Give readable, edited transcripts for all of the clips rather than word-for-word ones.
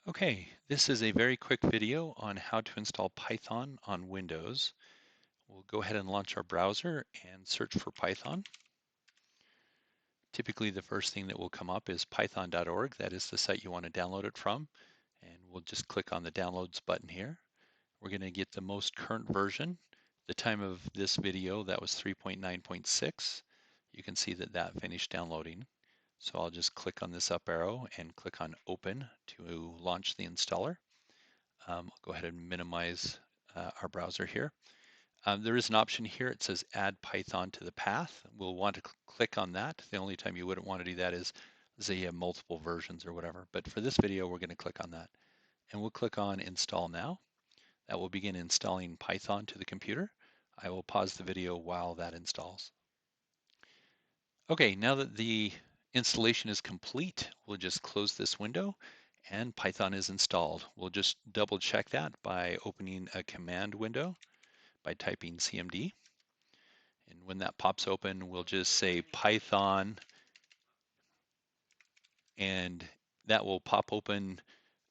Okay, this is a very quick video on how to install Python on Windows. We'll go ahead and launch our browser and search for Python. Typically, the first thing that will come up is python.org. That is the site you want to download it from. And we'll just click on the Downloads button here. We're going to get the most current version. The time of this video, that was 3.9.6. You can see that that finished downloading. So I'll just click on this up arrow and click on Open to launch the installer. I'll go ahead and minimize our browser here. There is an option here. It says Add Python to the path. We'll want to click on that. The only time you wouldn't want to do that is say you have multiple versions or whatever. But for this video, we're going to click on that. And we'll click on Install Now. That will begin installing Python to the computer. I will pause the video while that installs. Okay, now that the installation is complete, we'll just close this window and Python is installed. We'll just double check that by opening a command window by typing cmd. And when that pops open, we'll just say Python, and that will pop open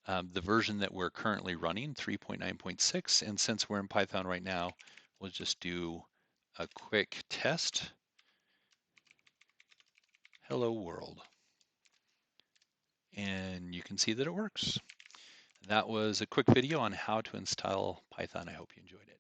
the version that we're currently running, 3.9.6. And since we're in Python right now, we'll just do a quick test. Hello world. And you can see that it works. That was a quick video on how to install Python. I hope you enjoyed it.